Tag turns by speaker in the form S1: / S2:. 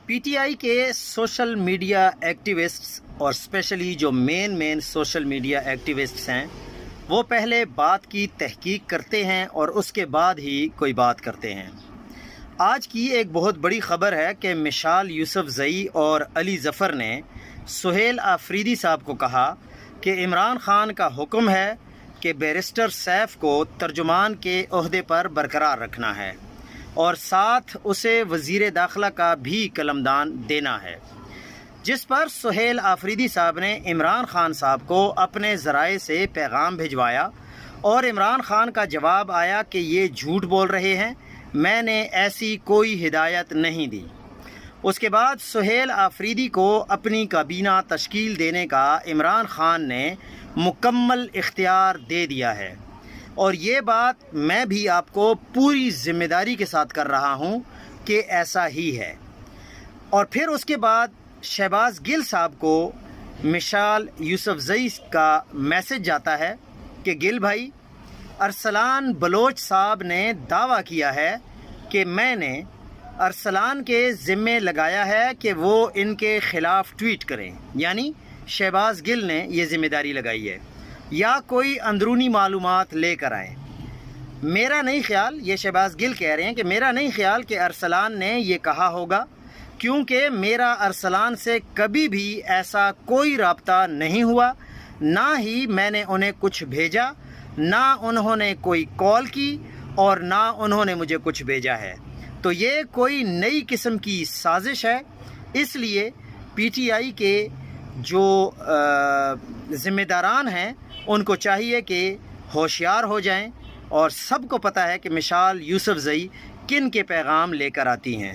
S1: P T I کے social media ایکٹیوسٹس اور especially جو مین سوشل میڈیا ایکٹیوسٹس ہیں وہ پہلے بات کی تحقیق کرتے ہیں اور اس کے بعد ہی کوئی بات کرتے ہیں۔ آج کی ایک بہت بڑی خبر ہے کہ مشال یوسفزئی اور علی ظفر نے سہیل آفریدی صاحب کو کہا کہ عمران خان کا حکم ہے کہ بیرسٹر سیف کو ترجمان کے عہدے پر برقرار رکھنا ہے اور ساتھ اسے وزیر داخلہ کا بھی قلمدان دینا ہے، جس پر سہیل آفریدی صاحب نے عمران خان صاحب کو اپنے ذرائع سے پیغام بھجوایا اور عمران خان کا جواب آیا کہ یہ جھوٹ بول رہے ہیں، میں نے ایسی کوئی ہدایت نہیں دی۔ اس کے بعد سہیل آفریدی کو اپنی کابینہ تشکیل دینے کا عمران خان نے مکمل اختیار دے دیا ہے، اور یہ بات میں بھی آپ کو پوری ذمہ داری کے ساتھ کر رہا ہوں کہ ایسا ہی ہے۔ اور پھر اس کے بعد شہباز گل صاحب کو مشال یوسفزئی کا میسج جاتا ہے کہ گل بھائی، ارسلان بلوچ صاحب نے دعویٰ کیا ہے کہ میں نے ارسلان کے ذمے لگایا ہے کہ وہ ان کے خلاف ٹویٹ کریں، یعنی شہباز گل نے یہ ذمہ داری لگائی ہے یا کوئی اندرونی معلومات لے کر آئیں۔ میرا نہیں خیال، یہ شہباز گل کہہ رہے ہیں کہ میرا نہیں خیال کہ ارسلان نے یہ کہا ہوگا، کیونکہ میرا ارسلان سے کبھی بھی ایسا کوئی رابطہ نہیں ہوا، نہ ہی میں نے انہیں کچھ بھیجا، نہ انہوں نے کوئی کال کی اور نہ انہوں نے مجھے کچھ بھیجا ہے۔ تو یہ کوئی نئی قسم کی سازش ہے، اس لیے پی ٹی آئی کے جو ذمہ داران ہیں ان کو چاہیے کہ ہوشیار ہو جائیں، اور سب کو پتہ ہے کہ مشال یوسفزئی کن کے پیغام لے کر آتی ہیں۔